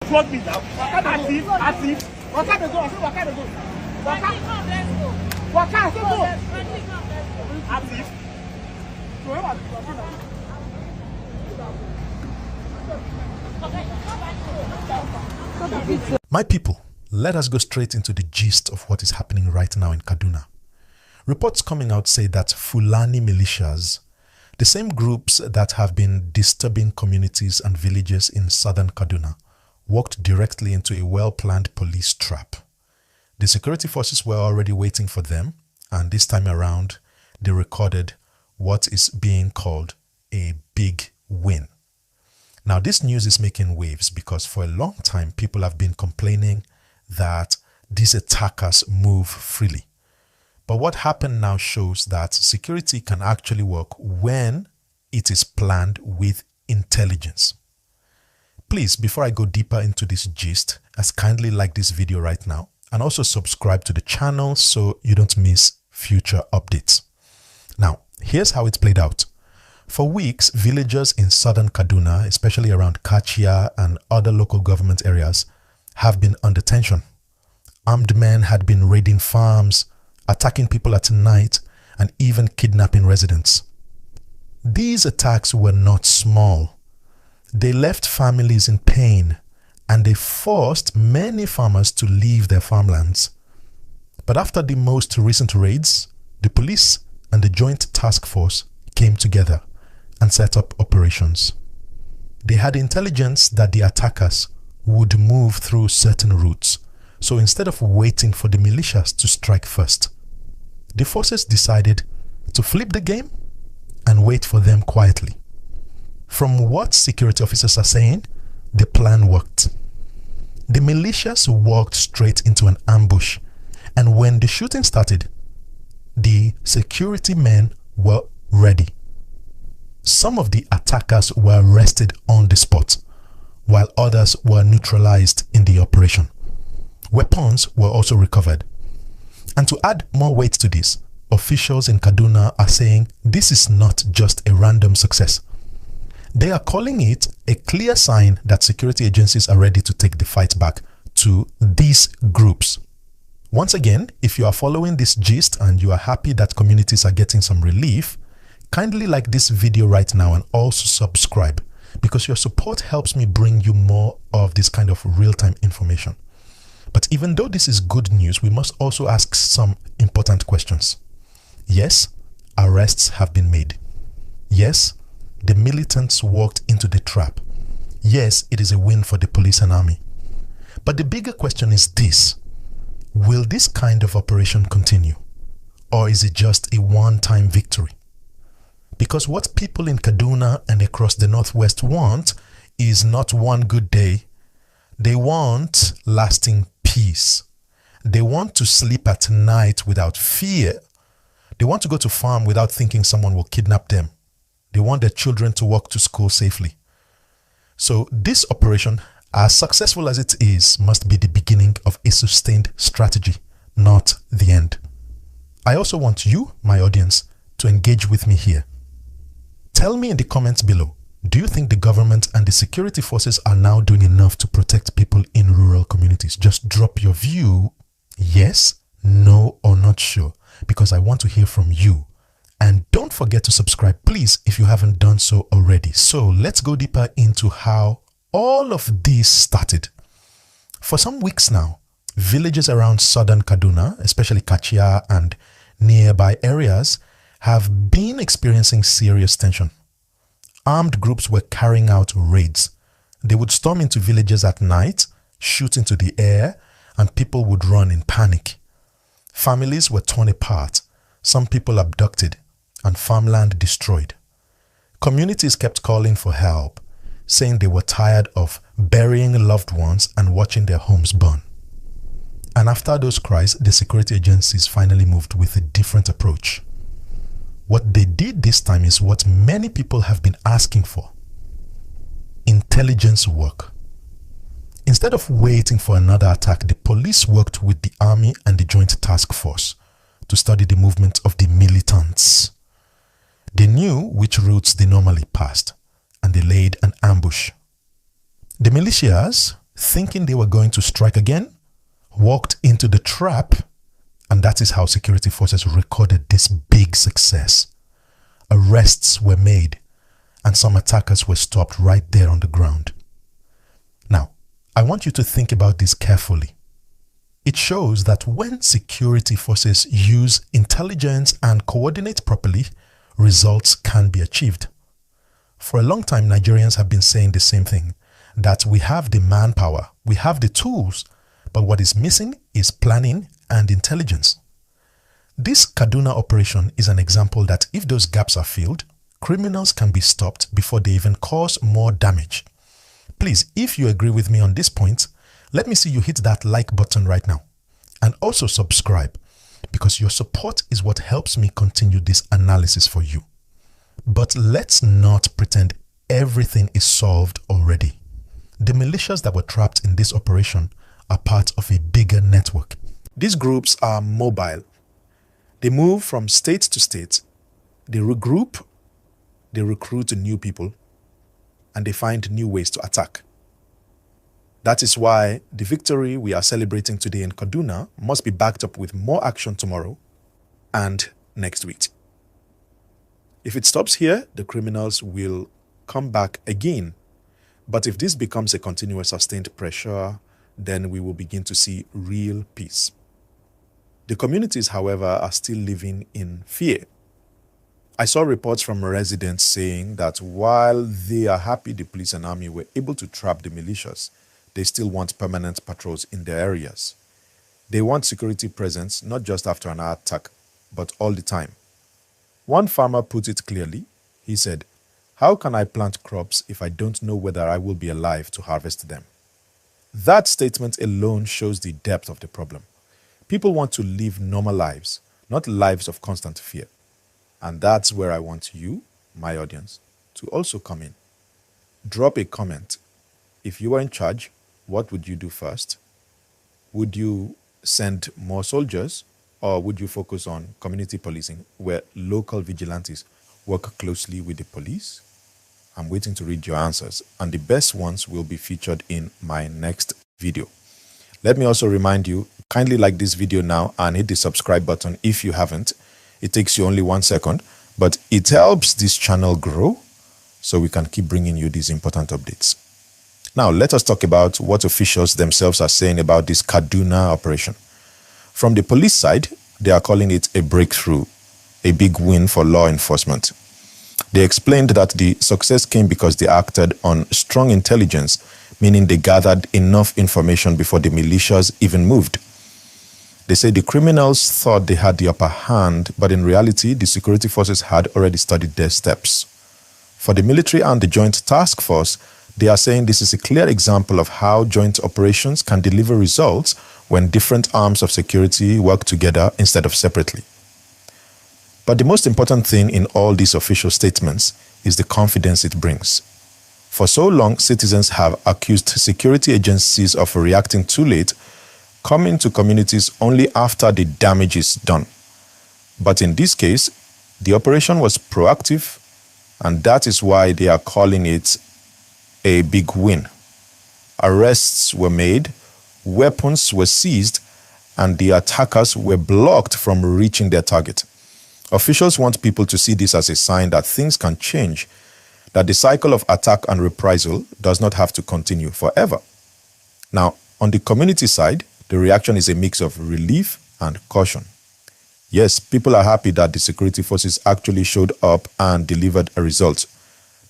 Flog me now. As if. Waka dey go. I say waka dey go. Waka. Waka. I say go. As if. My people, let us go straight into the gist of what is happening right now in Kaduna. Reports coming out say that Fulani militias, the same groups that have been disturbing communities and villages in southern Kaduna, walked directly into a well-planned police trap. The security forces were already waiting for them, and this time around, they recorded what is being called a big win. Now, this news is making waves because for a long time, people have been complaining that these attackers move freely. But what happened now shows that security can actually work when it is planned with intelligence. Please, before I go deeper into this gist, as kindly like this video right now and also subscribe to the channel so you don't miss future updates. Now, here's how it played out. For weeks, villagers in southern Kaduna, especially around Kachia and other local government areas, have been under tension. Armed men had been raiding farms, attacking people at night, and even kidnapping residents. These attacks were not small. They left families in pain, and they forced many farmers to leave their farmlands. But after the most recent raids, the police and the Joint Task Force came together and set up operations. They had intelligence that the attackers would move through certain routes, so instead of waiting for the militias to strike first, the forces decided to flip the game and wait for them quietly. From what security officers are saying, the plan worked. The militias walked straight into an ambush, and when the shooting started, the security men were ready. Some of the attackers were arrested on the spot, while others were neutralized in the operation. Weapons were also recovered. And to add more weight to this, officials in Kaduna are saying this is not just a random success. They are calling it a clear sign that security agencies are ready to take the fight back to these groups. Once again, if you are following this gist and you are happy that communities are getting some relief, kindly like this video right now and also subscribe, because your support helps me bring you more of this kind of real-time information. But even though this is good news, we must also ask some important questions. Yes, arrests have been made. Yes, the militants walked into the trap. Yes, it is a win for the police and army. But the bigger question is this: will this kind of operation continue? Or is it just a one-time victory? Because what people in Kaduna and across the Northwest want is not one good day. They want lasting peace. They want to sleep at night without fear. They want to go to farm without thinking someone will kidnap them. They want their children to walk to school safely. So this operation, as successful as it is, must be the beginning of a sustained strategy, not the end. I also want you, my audience, to engage with me here. Tell me in the comments below, do you think the government and the security forces are now doing enough to protect people in rural communities? Just drop your view, yes, no, or not sure, because I want to hear from you. And don't forget to subscribe, please, if you haven't done so already. So let's go deeper into how all of this started. For some weeks now, villages around southern Kaduna, especially Kachia and nearby areas, have been experiencing serious tension. Armed groups were carrying out raids. They would storm into villages at night, shoot into the air, and people would run in panic. Families were torn apart, some people abducted, and farmland destroyed. Communities kept calling for help, saying they were tired of burying loved ones and watching their homes burn. And after those cries, the security agencies finally moved with a different approach. What they did this time is what many people have been asking for: intelligence work. Instead of waiting for another attack, the police worked with the army and the Joint Task Force to study the movement of the militants. They knew which routes they normally passed, and they laid an ambush. The militias, thinking they were going to strike again, walked into the trap, and that is how security forces recorded this big success. Arrests were made, and some attackers were stopped right there on the ground. Now, I want you to think about this carefully. It shows that when security forces use intelligence and coordinate properly, results can be achieved. For a long time, Nigerians have been saying the same thing, that we have the manpower, we have the tools, but what is missing is planning and intelligence. This Kaduna operation is an example that if those gaps are filled, criminals can be stopped before they even cause more damage. Please, if you agree with me on this point, let me see you hit that like button right now. And also subscribe, because your support is what helps me continue this analysis for you. But let's not pretend everything is solved already. The militias that were trapped in this operation are part of a bigger network. These groups are mobile. They move from state to state. They regroup, they recruit new people, and they find new ways to attack. That is why the victory we are celebrating today in Kaduna must be backed up with more action tomorrow and next week. If it stops here, the criminals will come back again. But if this becomes a continuous sustained pressure, then we will begin to see real peace. The communities, however, are still living in fear. I saw reports from residents saying that while they are happy the police and army were able to trap the militias, they still want permanent patrols in their areas. They want security presence not just after an attack, but all the time. One farmer put it clearly. He said, "How can I plant crops if I don't know whether I will be alive to harvest them?" That statement alone shows the depth of the problem. People want to live normal lives, not lives of constant fear. And that's where I want you, my audience, to also come in. Drop a comment. If you were in charge, what would you do first? Would you send more soldiers, or would you focus on community policing where local vigilantes work closely with the police? I'm waiting to read your answers, and the best ones will be featured in my next video. Let me also remind you, kindly like this video now and hit the subscribe button if you haven't. It takes you only 1 second, but it helps this channel grow so we can keep bringing you these important updates. Now, let us talk about what officials themselves are saying about this Kaduna operation. From the police side, they are calling it a breakthrough, a big win for law enforcement. They explained that the success came because they acted on strong intelligence, meaning they gathered enough information before the militias even moved. They say the criminals thought they had the upper hand, but in reality, the security forces had already studied their steps. For the military and the Joint Task Force, they are saying this is a clear example of how joint operations can deliver results when different arms of security work together instead of separately. But the most important thing in all these official statements is the confidence it brings. For so long, citizens have accused security agencies of reacting too late, coming to communities only after the damage is done. But in this case, the operation was proactive, and that is why they are calling it a big win. Arrests were made, weapons were seized, and the attackers were blocked from reaching their target. Officials want people to see this as a sign that things can change, that the cycle of attack and reprisal does not have to continue forever. Now, on the community side, the reaction is a mix of relief and caution. Yes, people are happy that the security forces actually showed up and delivered a result.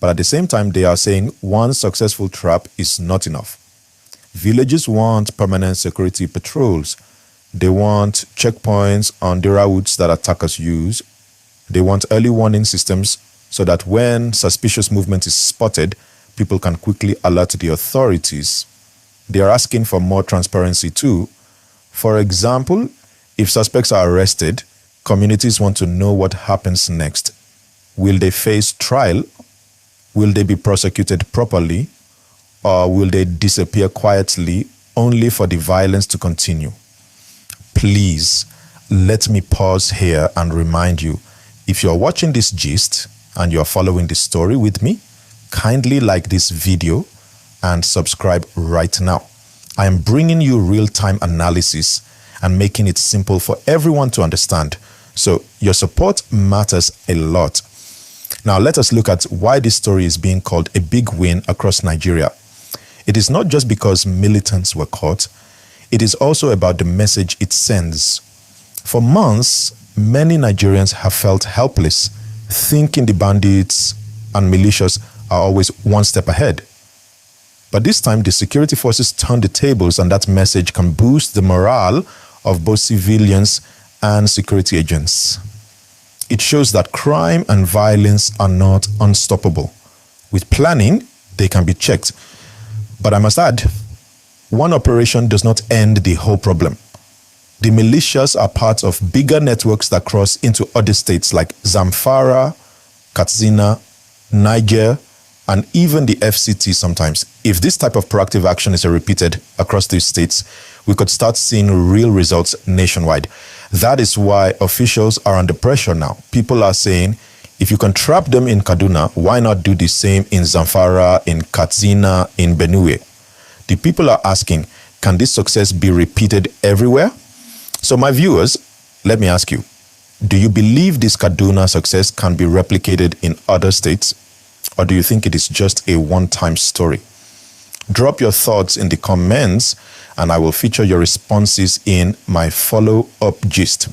But at the same time, they are saying one successful trap is not enough. Villages want permanent security patrols. They want checkpoints on the routes that attackers use. They want early warning systems so that when suspicious movement is spotted, people can quickly alert the authorities. They are asking for more transparency too. For example, if suspects are arrested, communities want to know what happens next. Will they face trial? Will they be prosecuted properly? Or will they disappear quietly only for the violence to continue? Please, let me pause here and remind you, if you're watching this gist and you're following this story with me, kindly like this video and subscribe right now. I am bringing you real-time analysis and making it simple for everyone to understand. So your support matters a lot. Now let us look at why this story is being called a big win across Nigeria. It is not just because militants were caught, it is also about the message it sends. For months, many Nigerians have felt helpless, thinking the bandits and militias are always one step ahead. But this time, the security forces turned the tables, and that message can boost the morale of both civilians and security agents. It shows that crime and violence are not unstoppable. With planning, they can be checked. But I must add, one operation does not end the whole problem. The militias are part of bigger networks that cross into other states like Zamfara, Katsina, Niger, and even the FCT sometimes. If this type of proactive action is repeated across these states, we could start seeing real results nationwide. That is why officials are under pressure now. People are saying, if you can trap them in Kaduna, why not do the same in Zamfara, in Katsina, in Benue? The people are asking, can this success be repeated everywhere? So my viewers, let me ask you, do you believe this Kaduna success can be replicated in other states? Or do you think it is just a one-time story? Drop your thoughts in the comments and I will feature your responses in my follow-up gist.